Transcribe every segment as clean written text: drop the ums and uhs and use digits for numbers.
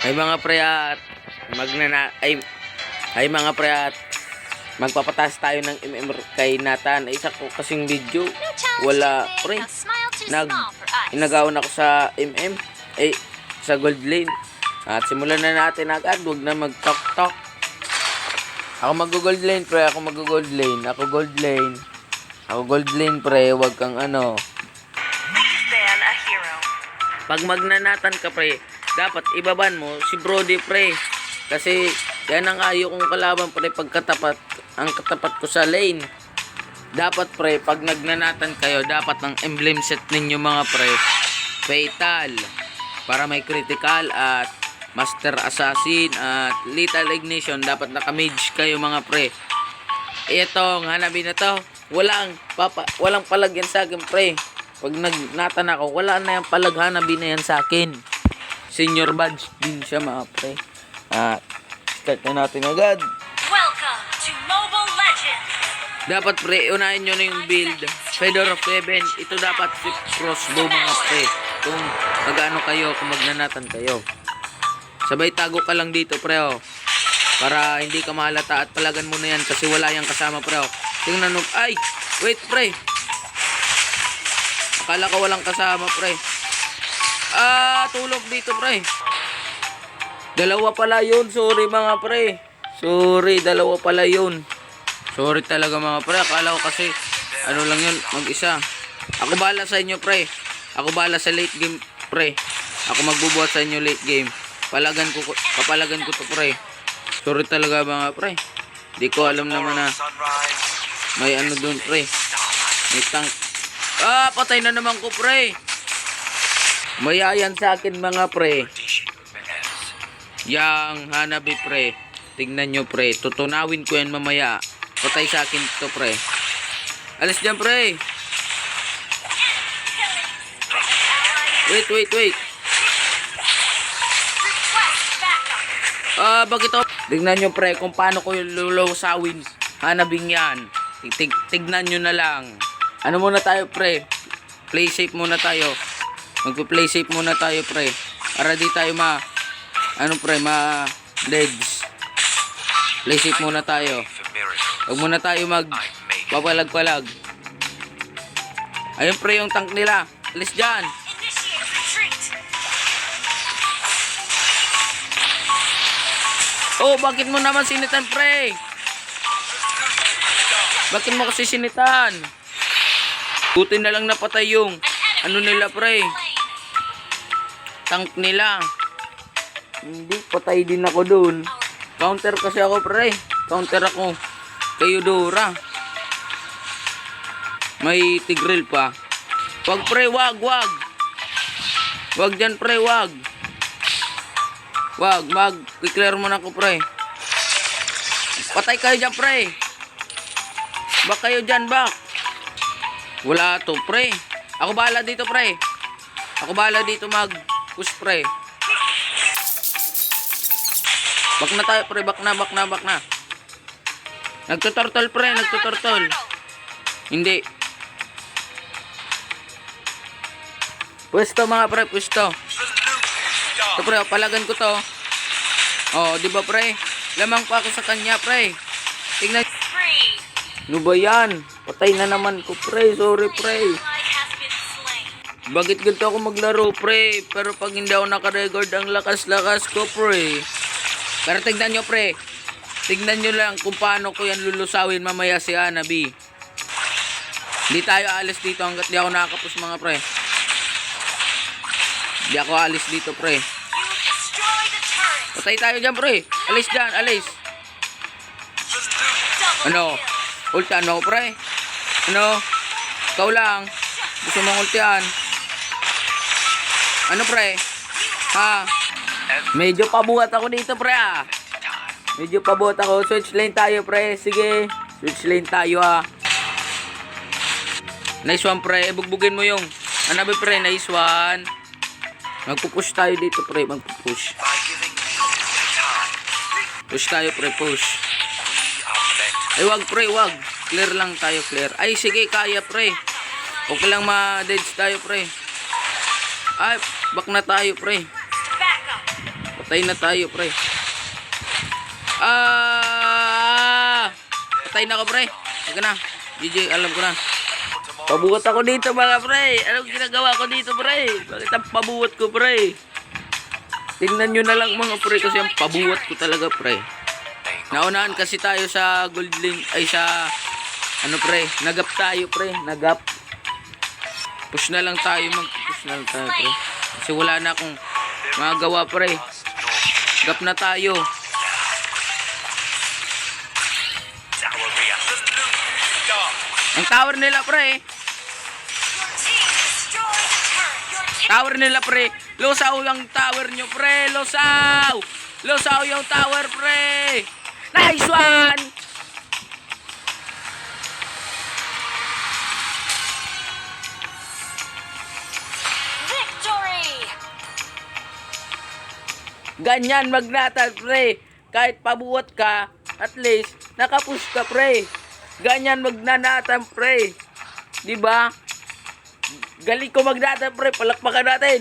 Ay mga pre at ay mga pre at magpapatas tayo ng MMR kay Nathan. Ay isa ko kasing video wala pre. Inagawan ako sa sa gold lane. At simulan na natin agad, wag na mag-talk. Ako mag-gold lane pre, ako mag-gold lane. Ako gold lane. Ako gold lane pre, wag kang ano. Pag magnanatan ka pre, dapat ibaban mo si Brody pre. Kasi yan ang ayo kong kalaban pre pagkatapat. Ang katapat ko sa lane. Dapat pre, pag nagnanatan kayo, dapat ang emblem set ninyo mga pre, fatal. Para may critical at master assassin at lethal ignition. Dapat naka-mage kayo mga pre. Itong Hanabi na to, walang palagyan sa akin pre. Pag nagnatan ako, wala na yung palaghanabi na yan sa akin. Senior badge din siya mga pre. At start na natin agad. Welcome to Mobile Legends! Dapat pre, unahin nyo na yung build. Fedor of Heaven, ito dapat si crossbow mga pre. Kung mag-ano kayo, kung magnanatan kayo. Sabay tago ka lang dito pre oh. Para hindi ka mahalata at palagan mo na yan kasi wala yang kasama pre oh. Tingnan mo, ay, wait pre. Akala ko walang kasama pre. Tulog dito pre. Dalawa pala yun, sorry mga pre. Sorry, dalawa pala yun. Sorry talaga mga pre, akala ko kasi ano lang yun, mag-isa. Ako bahala sa inyo pre. Ako bahala sa late game pre. Ako magbubuhat sa inyo late game. Papalagan ko to pre. Sorry talaga mga pre. Di ko alam naman na may ano doon pre. May tank. Patay na naman ko pre. Mayayan sa akin mga pre. Yang Hanabi pre. Tingnan nyo pre. Tutunawin ko yan mamaya. Patay sa akin to pre. Alis dyan pre. Wait. Bakit to? Tingnan nyo pre kung paano ko yung lulosawin Hanabing yan. Tignan nyo na lang. Ano muna tayo pre? Play safe muna tayo. Magpo-play safe muna tayo pre. Para di tayo leads. Play safe muna tayo. Huwag muna tayo papalag-palag. Ayun pre yung tank nila. Alis dyan. Bakit mo naman sinitan pre? Bakit mo kasi sinitan? Buti na lang napatay yung ano nila pre. Tank nila. Hindi, patay din ako dun. Counter kasi ako pre. Counter ako kay Eudora. May Tigreal pa. Wag pre, wag. Wag dyan pre, wag. I-clear mo na ko pre. Patay kayo dyan pre. Back kayo dyan, back. Wala to pre. Ako bahala dito pre. Ako bahala dito mag-push pre. Back na tayo pre, back na. Nagtuturtle pre, Hindi. Pwesto mga pre, pwesto. Ito pre, palagan ko to. Di ba pre? Lamang pa ako sa kanya pre. Tingnan. Ano ba yan? Patay na naman ko pre, sorry pre. Bakit ganito ako maglaro pre? Pero pag hindi ako nakarecord ang lakas-lakas ko pre. Pero tignan nyo pre. Tignan nyo lang kung paano ko yan lulusawin mamaya si Hanabi. Hindi tayo alis dito hanggat di ako nakakapos mga pre. Hindi ako alis dito pre. Patay tayo dyan pre. Alis dyan, alis. Ano? Ultian mo pre. Ano? Ikaw lang. Gusto mong ultian. Ano pre? Medyo pabuhat ako dito pre Medyo pabuhat ako. Switch lane tayo pre. Sige. Switch lane tayo Nice one pre. Bugbugin mo yung Hanabi pre. Nice one. Magpupush tayo dito pre. Magpupush. Push tayo pre. Push. Ay wag pre. Wag. Clear lang tayo. Clear. Ay sige. Kaya pre. Okay lang ma-deads tayo pre. Ay. Back na tayo pre. Patay na tayo, pre. Patay na ako, pre. Huwag na. GG, alam ko na. Pabuhat ako dito, mga pre. Anong ginagawa ko dito, pre? Bakit ang pabuhat ko, pre? Tingnan nyo na lang, mga pre, kasi ang pabuhat ko talaga, pre. Naunahan kasi tayo sa gold lane, ay sa, ano, pre, nagap tayo, pre. Nagap. Push na lang tayo, mag-push na lang tayo, pre. Kasi wala na akong magagawa, pre. Gap na tayo. Ang tower nila, pre. Your team destroyed a turret. Your team Tower nila, pre. Losaw yung tower nyo, pre. Losaw. Losaw yung tower, pre. Nice one. victory. Ganyan magnatan, pre. Kahit pabuhat ka, at least, nakapush ka, pre. Ganyan magnanatan, pre. Diba? Galing ko magnatan, pre. Palakpakan natin.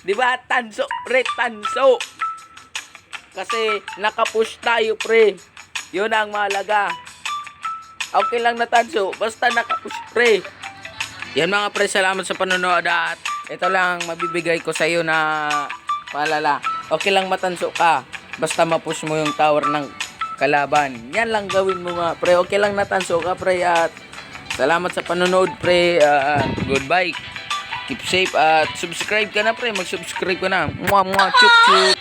Diba? Tanso, pre. Tanso. Kasi, nakapush tayo, pre. Yun ang mahalaga. Okay lang na tanso. Basta nakapush, pre. Yan mga pre, salamat sa panonood at ito lang mabibigay ko sa iyo na paalala. Okay lang matanso ka, basta mapush mo yung tower ng kalaban. Yan lang gawin mo mga pre. Okay lang natanso ka, pre, at salamat sa panonood, pre. Goodbye. Keep safe at subscribe ka na, pre. Mag-subscribe ka na. Mwah, mwah, chup, chup.